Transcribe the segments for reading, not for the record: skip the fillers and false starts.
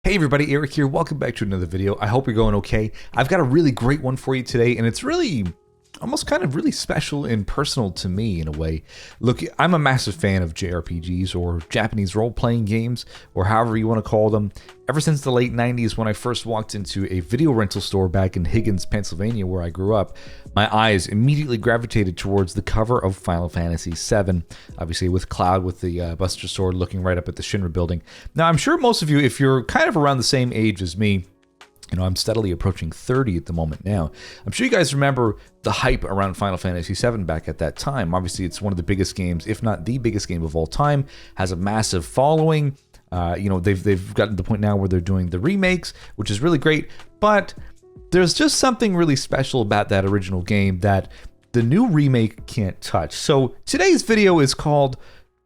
Hey everybody, Eric here. Welcome back to another video. I hope you're going okay. I've got a really great one for you today, and it's really almost kind of really special and personal to me in a way. Look, I'm a massive fan of JRPGs or Japanese role-playing games, or however you want to call them. Ever since the late 90s when I first walked into a video rental store back in Higgins, Pennsylvania, where I grew up, my eyes immediately gravitated towards the cover of Final Fantasy VII, obviously with Cloud with the Buster Sword looking right up at the Shinra building. Now, I'm sure most of you, if you're kind of around the same age as me, you know, I'm steadily approaching 30 at the moment now. I'm sure you guys remember the hype around Final Fantasy VII back at that time. Obviously, it's one of the biggest games, if not the biggest game of all time, has a massive following. You know, they've gotten to the point now where they're doing the remakes, which is really great. But there's just something really special about that original game that the new remake can't touch. So today's video is called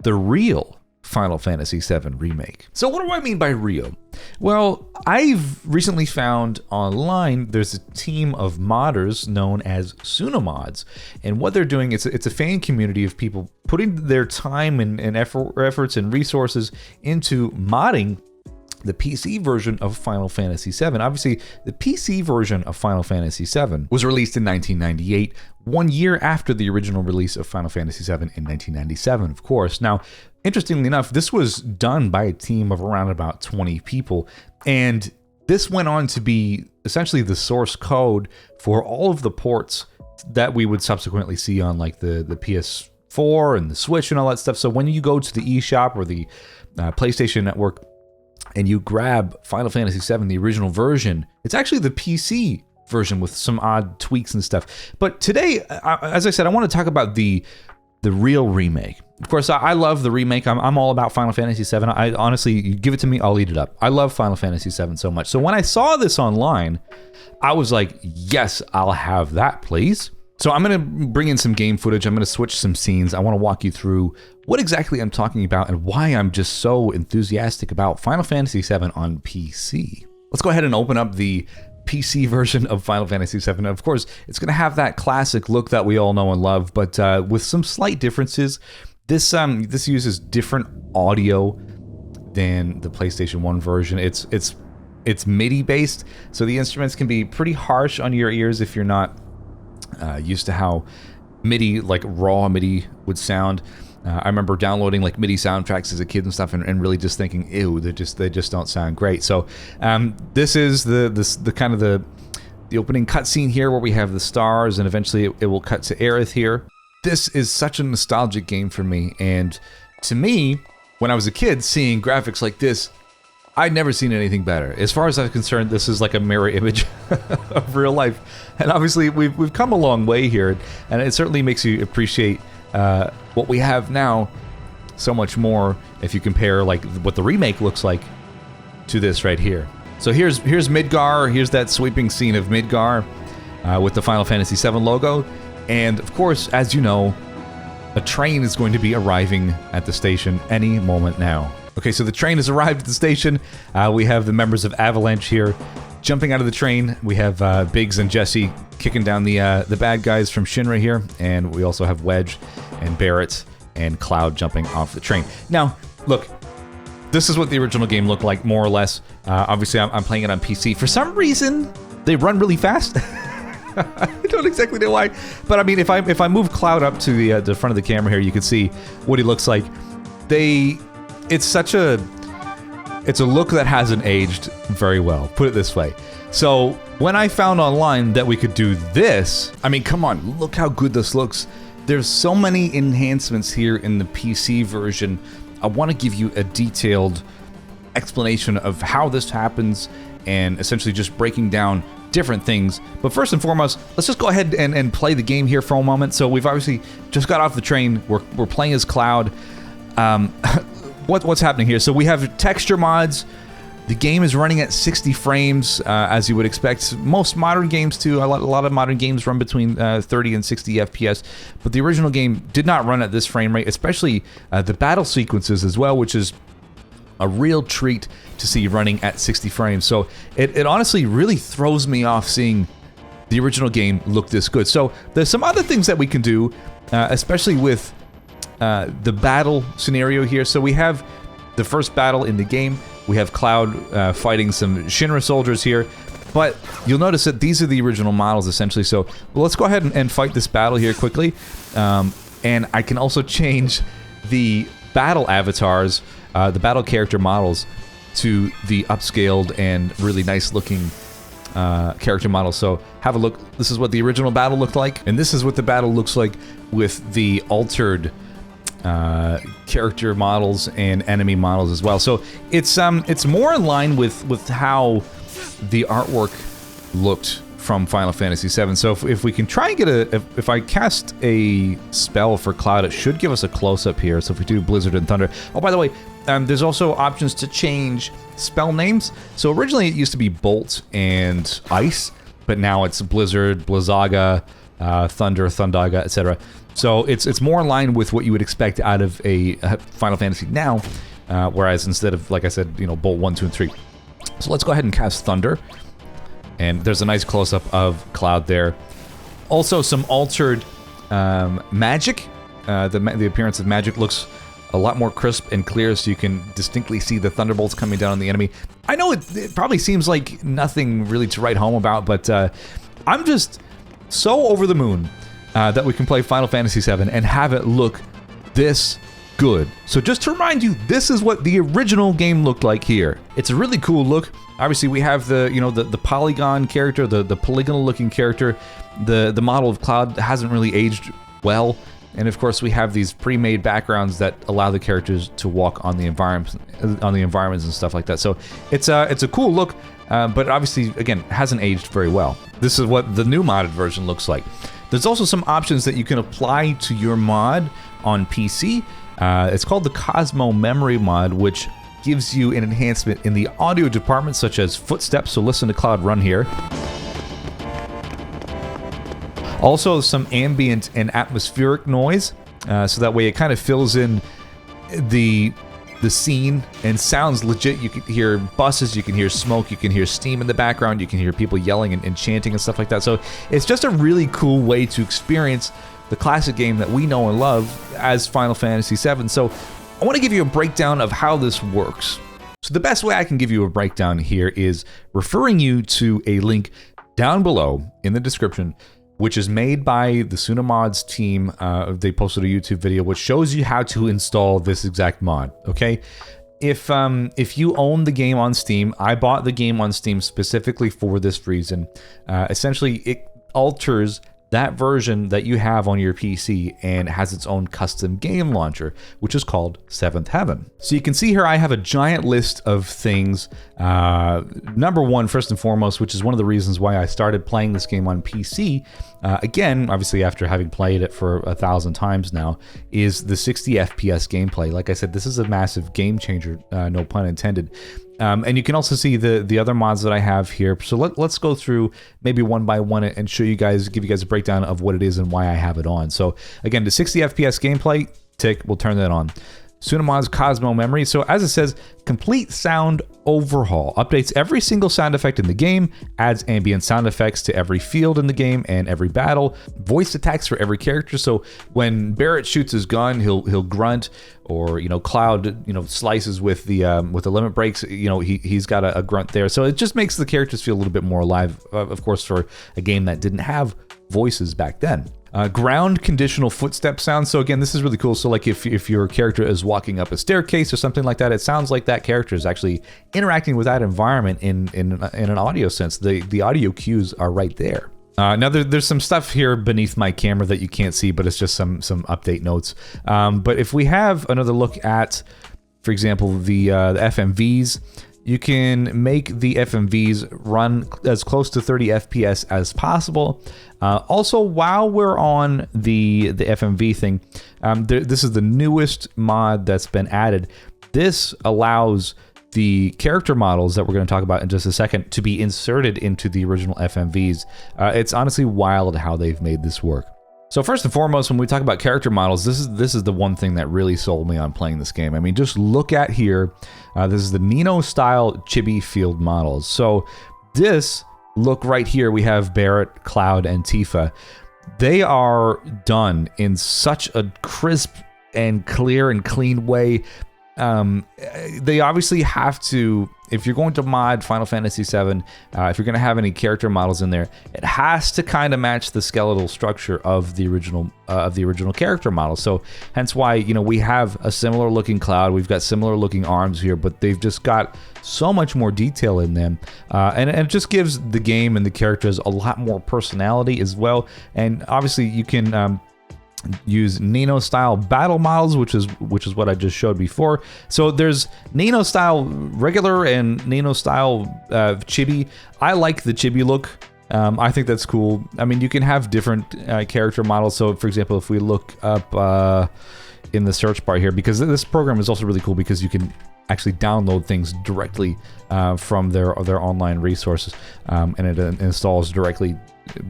The Real Final Fantasy VII Remake. So what do I mean by real? Well, I've recently found online there's a team of modders known as Sunamods, and what they're doing, it's a fan community of people putting their time and efforts and resources into modding the PC version of Final Fantasy VII. Obviously, the PC version of Final Fantasy VII was released in 1998, 1 year after the original release of Final Fantasy VII in 1997, of course. Now, interestingly enough, this was done by a team of around about 20 people, and this went on to be essentially the source code for all of the ports that we would subsequently see on like the PS4 and the Switch and all that stuff. So when you go to the eShop or the PlayStation Network, and you grab Final Fantasy VII, the original version, it's actually the PC version with some odd tweaks and stuff. But today, as I said, I want to talk about the real remake. Of course, I love the remake. I'm all about Final Fantasy VII. I honestly, you give it to me, I'll eat it up. I love Final Fantasy VII so much. So when I saw this online, I was like, yes, I'll have that, please. So I'm going to bring in some game footage. I'm going to switch some scenes. I want to walk you through what exactly I'm talking about and why I'm just so enthusiastic about Final Fantasy VII on PC. Let's go ahead and open up the PC version of Final Fantasy VII. Of course, it's going to have that classic look that we all know and love, but with some slight differences. This uses different audio than the PlayStation 1 version. It's MIDI based, so the instruments can be pretty harsh on your ears if you're not used to how MIDI, like raw MIDI, would sound. I remember downloading like MIDI soundtracks as a kid and stuff, and really just thinking, ew, they just don't sound great. So this is the kind of the opening cutscene here, where we have the stars, and eventually it will cut to Aerith here. This is such a nostalgic game for me, and to me, when I was a kid, seeing graphics like this, I'd never seen anything better. As far as I'm concerned, this is like a mirror image of real life. And obviously, we've come a long way here, and it certainly makes you appreciate what we have now so much more if you compare like what the remake looks like to this right here. So here's Midgar. Here's that sweeping scene of Midgar with the Final Fantasy VII logo. And of course, as you know, a train is going to be arriving at the station any moment now. Okay, so the train has arrived at the station. We have the members of Avalanche here jumping out of the train. We have Biggs and Jesse kicking down the bad guys from Shinra here. And we also have Wedge and Barrett and Cloud jumping off the train. Now, look, this is what the original game looked like, more or less. Obviously, I'm playing it on PC. For some reason, they run really fast. I don't exactly know why. But I mean, if I move Cloud up to the front of the camera here, you can see what he looks like. It's a look that hasn't aged very well, put it this way. So when I found online that we could do this, I mean, come on, look how good this looks. There's so many enhancements here in the PC version. I want to give you a detailed explanation of how this happens and essentially just breaking down different things. But first and foremost, let's just go ahead and play the game here for a moment. So we've obviously just got off the train. We're playing as Cloud. What's happening here? So we have texture mods. The game is running at 60 frames, as you would expect. Most modern games too. A lot of modern games run between 30 and 60 FPS, but the original game did not run at this frame rate, especially the battle sequences as well, which is a real treat to see running at 60 frames. So it honestly really throws me off seeing the original game look this good. So there's some other things that we can do, especially with the battle scenario here. So we have the first battle in the game, We have Cloud fighting some Shinra soldiers here. But you'll notice that these are the original models, essentially. So let's go ahead and fight this battle here quickly. And I can also change the battle avatars, the battle character models, to the upscaled and really nice looking character models. So have a look. This is what the original battle looked like, and this is what the battle looks like with the altered character models and enemy models as well. So it's more in line with how the artwork looked from Final Fantasy VII. So if we can try and get if I cast a spell for Cloud, it should give us a close-up here. So if we do Blizzard and Thunder. Oh, by the way, there's also options to change spell names. So originally it used to be Bolt and Ice, but now it's Blizzard, Blizzaga, Thunder, Thundaga, etc. So it's more in line with what you would expect out of a Final Fantasy now, whereas instead of, like I said, you know, Bolt 1, 2, and 3. So let's go ahead and cast Thunder. And there's a nice close-up of Cloud there. Also, some altered magic. The appearance of magic looks a lot more crisp and clear, so you can distinctly see the thunderbolts coming down on the enemy. I know it probably seems like nothing really to write home about, but I'm just so over the moon that we can play Final Fantasy VII and have it look this good. So just to remind you, this is what the original game looked like here. It's a really cool look. Obviously, we have the polygon character, the polygonal looking character. The model of Cloud hasn't really aged well, and of course we have these pre-made backgrounds that allow the characters to walk on the environments and stuff like that. So it's a cool look, but obviously again hasn't aged very well. This is what the new modded version looks like. There's also some options that you can apply to your mod on PC. It's called the Cosmo Memory Mod, which gives you an enhancement in the audio department, such as Footstep, so listen to Cloud run here. Also, some ambient and atmospheric noise, so that way it kind of fills in the scene and sounds legit. You can hear buses, you can hear smoke, you can hear steam in the background, you can hear people yelling and chanting and stuff like that. So it's just a really cool way to experience the classic game that we know and love as Final Fantasy VII. So I want to give you a breakdown of how this works. So the best way I can give you a breakdown here is referring you to a link down below in the description, which is made by the Sunamods team. They posted a YouTube video which shows you how to install this exact mod, okay? If you own the game on Steam, I bought the game on Steam specifically for this reason. Essentially, it alters that version that you have on your PC and has its own custom game launcher, which is called Seventh Heaven. So you can see here I have a giant list of things. Number one, first and foremost, which is one of the reasons why I started playing this game on PC, again, obviously after having played it for 1,000 times now, is the 60 FPS gameplay. Like I said, this is a massive game changer, no pun intended. And you can also see the other mods that I have here. So let's go through maybe one by one and show you guys, give you guys a breakdown of what it is and why I have it on. So again, the 60 FPS gameplay, tick, we'll turn that on. Sunamods Cosmo Memory. So as it says, complete sound overhaul. Updates every single sound effect in the game, adds ambient sound effects to every field in the game and every battle, voice attacks for every character. So when Barrett shoots his gun, he'll grunt, or Cloud slices with the limit breaks, he's got a grunt there. So it just makes the characters feel a little bit more alive, of course, for a game that didn't have voices back then. Ground conditional footstep sound. So again, this is really cool. So like if your character is walking up a staircase or something like that, it sounds like that character is actually interacting with that environment in an audio sense. The audio cues are right there. Now there's some stuff here beneath my camera that you can't see, but it's just some update notes. But if we have another look at, for example, the FMVs, you can make the FMVs run as close to 30 FPS as possible. Also, while we're on the FMV thing, this is the newest mod that's been added. This allows the character models that we're going to talk about in just a second to be inserted into the original FMVs. It's honestly wild how they've made this work. So first and foremost, when we talk about character models, this is the one thing that really sold me on playing this game. I mean, just look at here. This is the Nino style chibi field models. So this look right here, we have Barrett, Cloud, and Tifa. They are done in such a crisp and clear and clean way. they obviously have to, if you're going to mod Final Fantasy VII, if you're going to have any character models in there, it has to kind of match the skeletal structure of the original character model. So hence why, you know, we have a similar looking Cloud, we've got similar looking arms here, but they've just got so much more detail in them, and it just gives the game and the characters a lot more personality as well. And obviously you can use Nino style battle models, which is what I just showed before. So there's Nino style regular and Nino style chibi. I like the chibi look. I think that's cool. I mean, you can have different character models. So for example, if we look up in the search bar here, because this program is also really cool because you can actually download things directly from their online resources, and it installs directly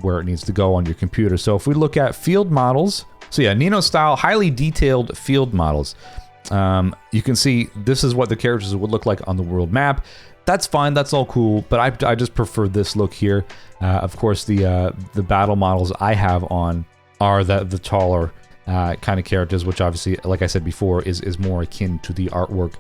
where it needs to go on your computer. So if we look at field models, so yeah, Nino style, highly detailed field models. You can see this is what the characters would look like on the world map. That's fine, that's all cool, but I just prefer this look here. Of course, the battle models I have on are the taller kind of characters, which obviously, like I said before, is more akin to the artwork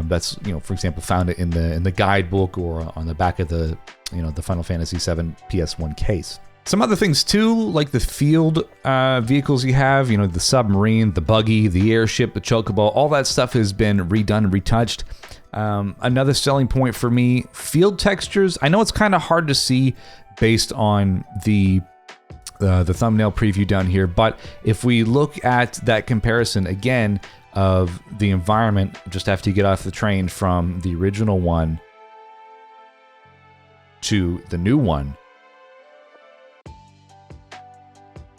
that's, you know, for example, found in the guidebook or on the back of the, you know, the Final Fantasy VII PS1 case. Some other things too, like the field vehicles you have, you know, the submarine, the buggy, the airship, the chocobo, all that stuff has been redone and retouched. Another selling point for me, field textures. I know it's kind of hard to see based on the thumbnail preview down here, but if we look at that comparison again of the environment just after you get off the train from the original one to the new one,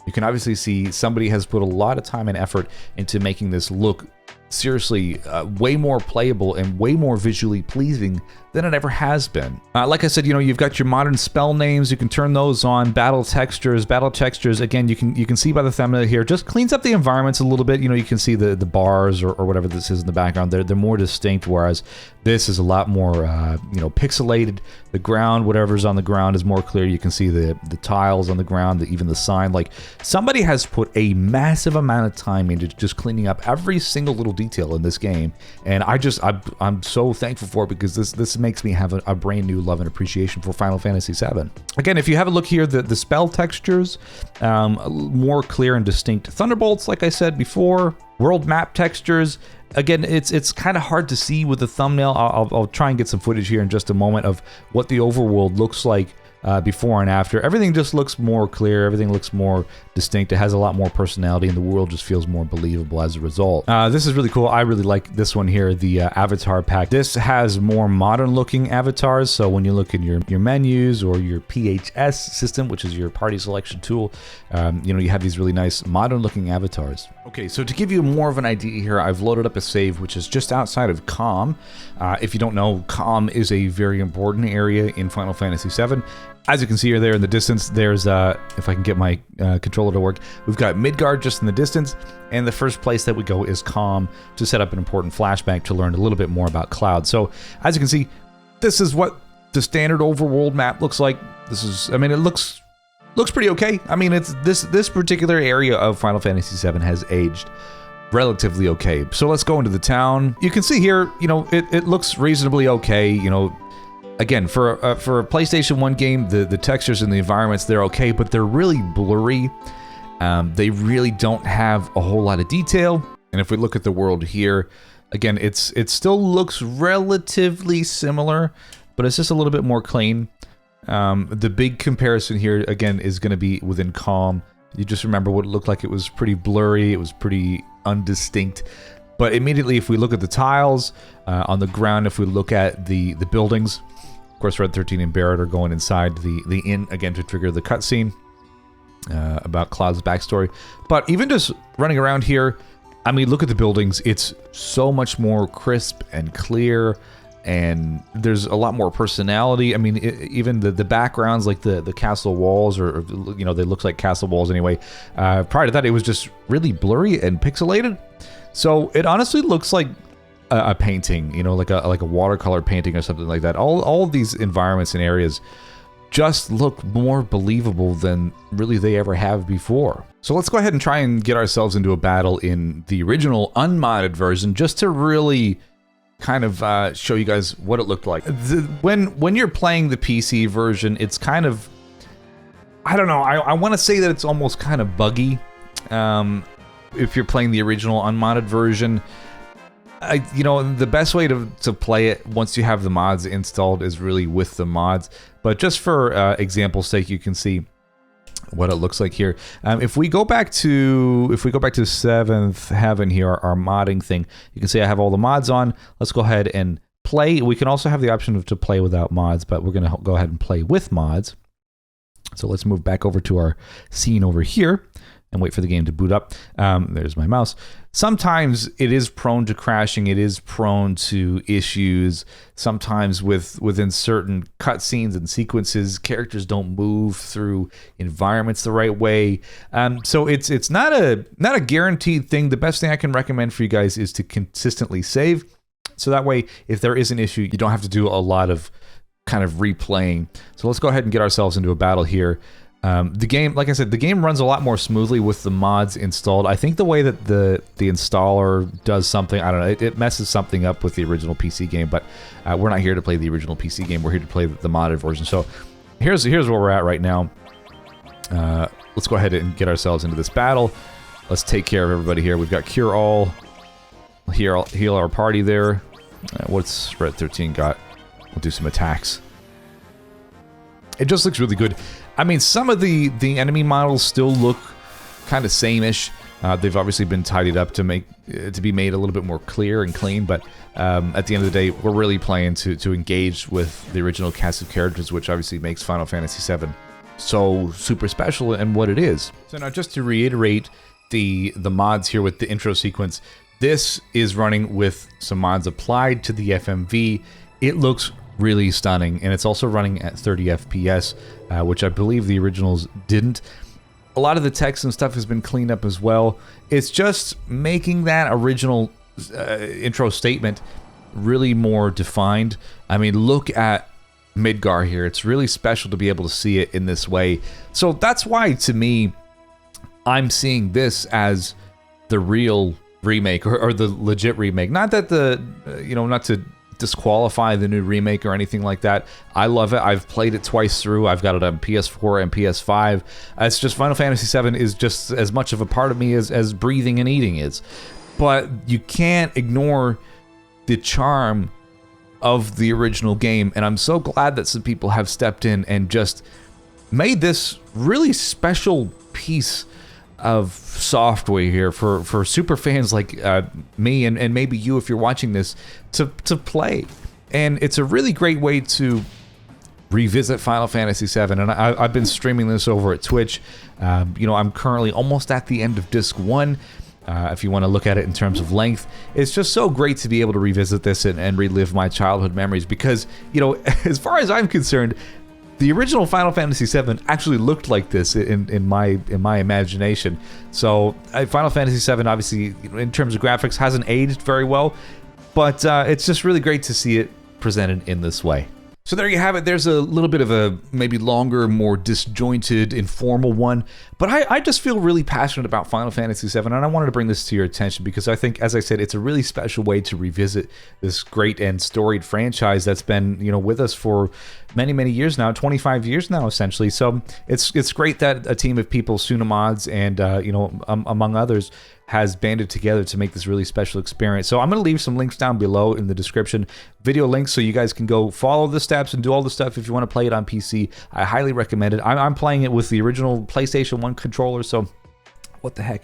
you can obviously see somebody has put a lot of time and effort into making this look seriously way more playable and way more visually pleasing than it ever has been. Like I said, you know, you've got your modern spell names, you can turn those on. Battle textures, again, you can see by the thumbnail here, just cleans up the environments a little bit. You know, you can see the bars or whatever this is in the background. They're more distinct, whereas this is a lot more, you know, pixelated. The ground, whatever's on the ground is more clear. You can see the tiles on the ground, even the sign. Like, somebody has put a massive amount of time into just cleaning up every single little detail in this game, and I'm so thankful for it, because this makes me have a brand new love and appreciation for Final Fantasy VII. Again, if you have a look here, the spell textures, more clear and distinct thunderbolts, like I said before. World map textures, again, it's kind of hard to see with the thumbnail. I'll try and get some footage here in just a moment of what the overworld looks like before and after. Everything just looks more clear, everything looks more distinct, it has a lot more personality, and the world just feels more believable as a result. This is really cool. I really like this one here, the avatar pack. This has more modern looking avatars, so when you look in your menus or your PHS system, which is your party selection tool, you know, you have these really nice modern looking avatars. Okay, so to give you more of an idea here, I've loaded up a save which is just outside of Com. If you don't know, Com is a very important area in Final Fantasy VII. As you can see there in the distance, there's, if I can get my controller to work, we've got Midgard just in the distance, and the first place that we go is Com to set up an important flashback to learn a little bit more about Cloud. So, as you can see, this is what the standard overworld map looks like. This is, I mean, it looks pretty okay. I mean, it's this particular area of Final Fantasy VII has aged relatively okay. So let's go into the town. You can see here, you know, it looks reasonably okay, you know. Again, for a PlayStation 1 game, the textures and the environments, they're okay, but they're really blurry. They really don't have a whole lot of detail. And if we look at the world here, again, it still looks relatively similar, but it's just a little bit more clean. The big comparison here, again, is going to be within Com. You just remember what it looked like. It was pretty blurry. It was pretty undistinct. But immediately, if we look at the tiles on the ground, if we look at the buildings, of course, Red 13 and Barrett are going inside the inn, again, to trigger the cutscene about Cloud's backstory. But even just running around here, I mean, look at the buildings. It's so much more crisp and clear, and there's a lot more personality. I mean, even the backgrounds, like the castle walls, or, you know, they look like castle walls anyway. Prior to that, it was just really blurry and pixelated. So it honestly looks like a painting, you know, like a watercolor painting or something like that. All of these environments and areas just look more believable than really they ever have before. So let's go ahead and try and get ourselves into a battle in the original unmodded version, just to really kind of show you guys what it looked like. When you're playing the PC version, it's kind of, I don't know, I want to say that it's almost kind of buggy. If you're playing the original unmodded version, you know, the best way to play it once you have the mods installed is really with the mods. But just for example's sake, you can see what it looks like here. If we go back to Seventh Heaven here, our modding thing, you can see I have all the mods on. Let's go ahead and play. We can also have the option to play without mods, but we're going to go ahead and play with mods. So let's move back over to our scene over here and wait for the game to boot up. There's my mouse. Sometimes it is prone to crashing. It is prone to issues. Sometimes within certain cutscenes and sequences, characters don't move through environments the right way. So it's not a guaranteed thing. The best thing I can recommend for you guys is to consistently save. So that way, if there is an issue, you don't have to do a lot of kind of replaying. So let's go ahead and get ourselves into a battle here. The game, like I said, the game runs a lot more smoothly with the mods installed. I think the way that the installer does something, I don't know, it messes something up with the original PC game, but we're not here to play the original PC game. We're here to play the modded version. So here's where we're at right now. Let's go ahead and get ourselves into this battle. Let's take care of everybody here. We've got Cure All. Heal our party there. What's Red 13 got? We'll do some attacks. It just looks really good. I mean, some of the enemy models still look kind of same-ish. They've obviously been tidied up to be made a little bit more clear and clean, but at the end of the day, we're really playing to engage with the original cast of characters, which obviously makes Final Fantasy VII so super special and what it is. So now, just to reiterate the mods here with the intro sequence, this is running with some mods applied to the FMV. It looks really stunning, and it's also running at 30 FPS, which I believe the originals didn't. A lot of the text and stuff has been cleaned up as well. It's just making that original intro statement really more defined. I mean, look at Midgar here. It's really special to be able to see it in this way. So that's why, to me, I'm seeing this as the real remake, or the legit remake. Not that not to disqualify the new remake or anything like that. I love it. I've played it twice through. I've got it on PS4 and PS5. It's just Final Fantasy VII is just as much of a part of me as breathing and eating is. But you can't ignore the charm of the original game, and I'm so glad that some people have stepped in and just made this really special piece of software here for super fans like me and maybe you, if you're watching this, to play. And it's a really great way to revisit Final Fantasy VII, and I've been streaming this over at Twitch. I'm currently almost at the end of Disc 1. If you want to look at it in terms of length, it's just so great to be able to revisit this and relive my childhood memories, because, as far as I'm concerned, the original Final Fantasy VII actually looked like this in my imagination. So Final Fantasy VII, obviously, in terms of graphics, hasn't aged very well, but it's just really great to see it presented in this way. So there you have it. There's a little bit of a maybe longer, more disjointed, informal one, but I just feel really passionate about Final Fantasy VII, and I wanted to bring this to your attention because I think, as I said, it's a really special way to revisit this great and storied franchise that's been, with us for many, many years now, 25 years now, essentially. So it's great that a team of people, Suna Mods, and among others, has banded together to make this really special experience. So I'm going to leave some links down below in the description, video links, so you guys can go follow the steps and do all the stuff if you want to play it on PC. I highly recommend it. I'm playing it with the original PlayStation 1 controller, so what the heck.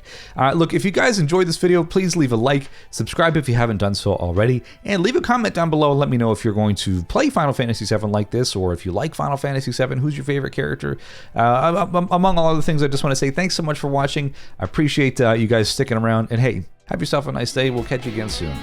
Look, if you guys enjoyed this video, please leave a like, subscribe if you haven't done so already, and leave a comment down below and let me know if you're going to play Final Fantasy VII like this, or if you like Final Fantasy VII, who's your favorite character. Among all other things, I just want to say thanks so much for watching. I appreciate you guys sticking around, and hey, have yourself a nice day. We'll catch you again soon.